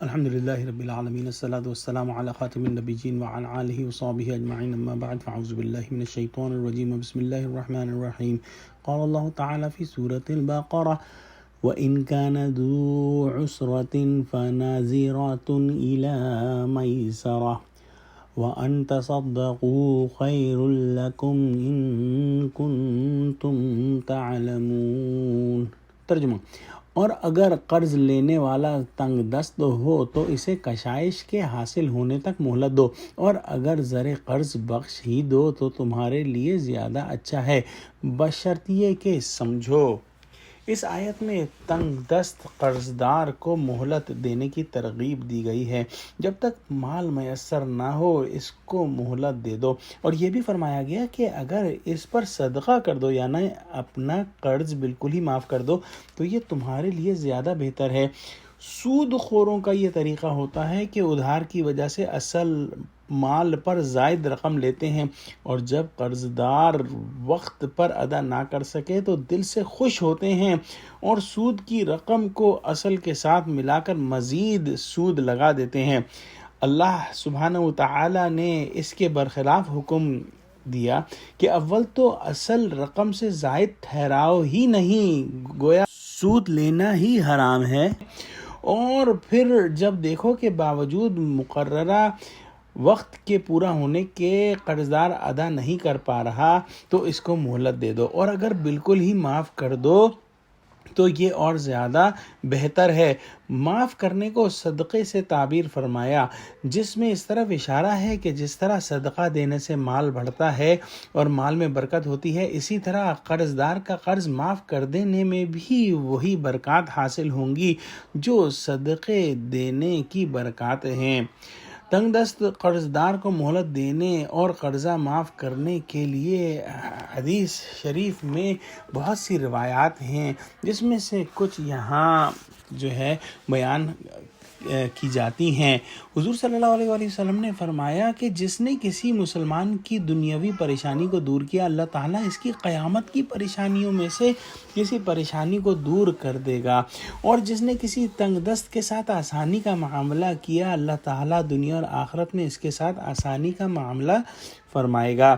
الحمد للہ رب العالمین الصلاۃ والسلام علی خاتم النبیین وعلی آلہ وصحبہ اجمعین اما بعد فاعوذ باللہ من الشیطان الرجیم بسم اللہ الرحمن الرحیم قال اللہ تعالی فی سورۃ البقرہ وَإِن كَانَ ذُو عُسْرَةٍ فَنَظِرَةٌ إِلَىٰ مَيْسَرَةٍ وَأَن تَصَدَّقُوا خَيْرٌ لَكُمْ إِن كُنتُمْ تَعْلَمُونَ۔ ترجمہ: اور اگر قرض لینے والا تنگ دست ہو تو اسے کشائش کے حاصل ہونے تک مہلت دو، اور اگر زر قرض بخش ہی دو تو تمہارے لیے زیادہ اچھا ہے، بشرطیہ کہ سمجھو۔ اس آیت میں تنگ دست قرض دار کو مہلت دینے کی ترغیب دی گئی ہے۔ جب تک مال میسر نہ ہو اس کو مہلت دے دو، اور یہ بھی فرمایا گیا کہ اگر اس پر صدقہ کر دو یعنی اپنا قرض بالکل ہی معاف کر دو تو یہ تمہارے لیے زیادہ بہتر ہے۔ سود خوروں کا یہ طریقہ ہوتا ہے کہ ادھار کی وجہ سے اصل مال پر زائد رقم لیتے ہیں، اور جب قرض دار وقت پر ادا نہ کر سکے تو دل سے خوش ہوتے ہیں اور سود کی رقم کو اصل کے ساتھ ملا کر مزید سود لگا دیتے ہیں۔ اللہ سبحانہ وتعالی نے اس کے برخلاف حکم دیا کہ اول تو اصل رقم سے زائد ٹھہراؤ ہی نہیں، گویا سود لینا ہی حرام ہے، اور پھر جب دیکھو کہ باوجود مقررہ وقت کے پورا ہونے کے قرض دار ادا نہیں کر پا رہا تو اس کو مہلت دے دو، اور اگر بالکل ہی معاف کر دو تو یہ اور زیادہ بہتر ہے۔ معاف کرنے کو صدقے سے تعبیر فرمایا، جس میں اس طرف اشارہ ہے کہ جس طرح صدقہ دینے سے مال بڑھتا ہے اور مال میں برکت ہوتی ہے، اسی طرح قرض دار کا قرض معاف کر دینے میں بھی وہی برکات حاصل ہوں گی جو صدقے دینے کی برکات ہیں۔ تنگ دست قرض دار کو مہلت دینے اور قرضہ معاف کرنے کے لیے حدیث شریف میں بہت سی روایات ہیں، جس میں سے کچھ یہاں جو ہے بیان کی جاتی ہیں۔ حضور صلی اللہ علیہ وآلہ وسلم نے فرمایا کہ جس نے کسی مسلمان کی دنیاوی پریشانی کو دور کیا، اللہ تعالیٰ اس کی قیامت کی پریشانیوں میں سے کسی پریشانی کو دور کر دے گا، اور جس نے کسی تنگ دست کے ساتھ آسانی کا معاملہ کیا، اللہ تعالیٰ دنیا اور آخرت میں اس کے ساتھ آسانی کا معاملہ فرمائے گا۔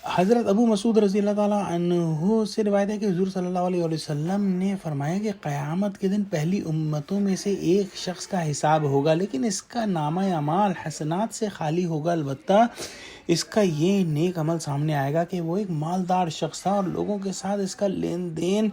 حضرت ابو مسعود رضی اللہ تعالیٰ عنہ سے روایت ہے کہ حضور صلی اللہ علیہ وسلم نے فرمایا کہ قیامت کے دن پہلی امتوں میں سے ایک شخص کا حساب ہوگا، لیکن اس کا نامہ اعمال حسنات سے خالی ہوگا، البتہ اس کا یہ نیک عمل سامنے آئے گا کہ وہ ایک مالدار شخص تھا اور لوگوں کے ساتھ اس کا لین دین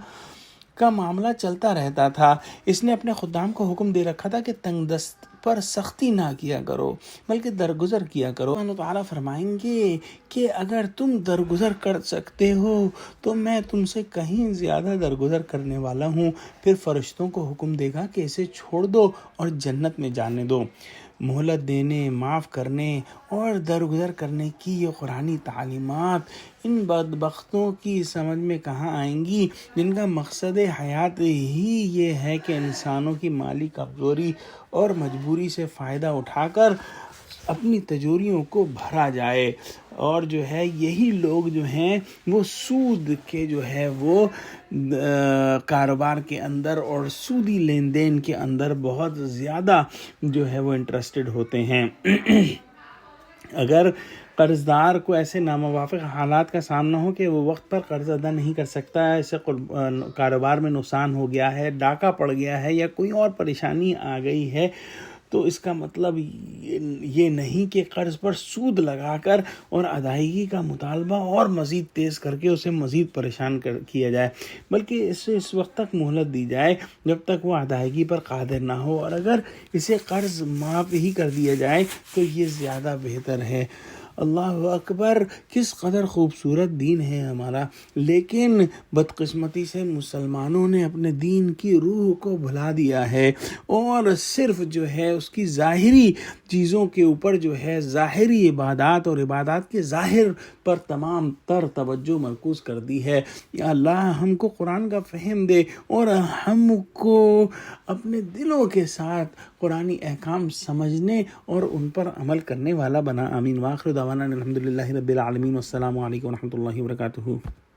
کا معاملہ چلتا رہتا تھا۔ اس نے اپنے خدام کو حکم دے رکھا تھا کہ تنگ دست پر سختی نہ کیا کرو بلکہ درگزر کیا کرو۔ اللہ تعالیٰ فرمائیں گے کہ اگر تم درگزر کر سکتے ہو تو میں تم سے کہیں زیادہ درگزر کرنے والا ہوں۔ پھر فرشتوں کو حکم دے گا کہ اسے چھوڑ دو اور جنت میں جانے دو۔ مہلت دینے، معاف کرنے اور درگزر کرنے کی یہ قرآنی تعلیمات ان بدبختوں کی سمجھ میں کہاں آئیں گی جن کا مقصد حیات ہی یہ ہے کہ انسانوں کی مالی کمزوری اور مجبوری سے فائدہ اٹھا کر اپنی تجوریوں کو بھرا جائے، اور جو ہے یہی لوگ جو ہیں وہ سود کے جو ہے وہ کاروبار کے اندر اور سودی لین دین کے اندر بہت زیادہ جو ہے وہ انٹرسٹڈ ہوتے ہیں۔ اگر قرض دار کو ایسے ناموافق حالات کا سامنا ہو کہ وہ وقت پر قرض ادا نہیں کر سکتا ہے، اسے کاروبار میں نقصان ہو گیا ہے، ڈاکہ پڑ گیا ہے، یا کوئی اور پریشانی آ گئی ہے، تو اس کا مطلب یہ نہیں کہ قرض پر سود لگا کر اور ادائیگی کا مطالبہ اور مزید تیز کر کے اسے مزید پریشان کیا جائے، بلکہ اسے اس وقت تک مہلت دی جائے جب تک وہ ادائیگی پر قادر نہ ہو، اور اگر اسے قرض معاف ہی کر دیا جائے تو یہ زیادہ بہتر ہے۔ اللہ اکبر، کس قدر خوبصورت دین ہے ہمارا، لیکن بدقسمتی سے مسلمانوں نے اپنے دین کی روح کو بھلا دیا ہے اور صرف جو ہے اس کی ظاہری چیزوں کے اوپر جو ہے ظاہری عبادات اور عبادات کے ظاہر پر تمام تر توجہ مرکوز کر دی ہے۔ یا اللہ ہم کو قرآن کا فہم دے اور ہم کو اپنے دلوں کے ساتھ قرآنی احکام سمجھنے اور ان پر عمل کرنے والا بنا۔ آمین۔ وآخر دعوانا الحمد للہ رب العالمین، والسلام علیکم ورحمۃ اللہ وبرکاتہ۔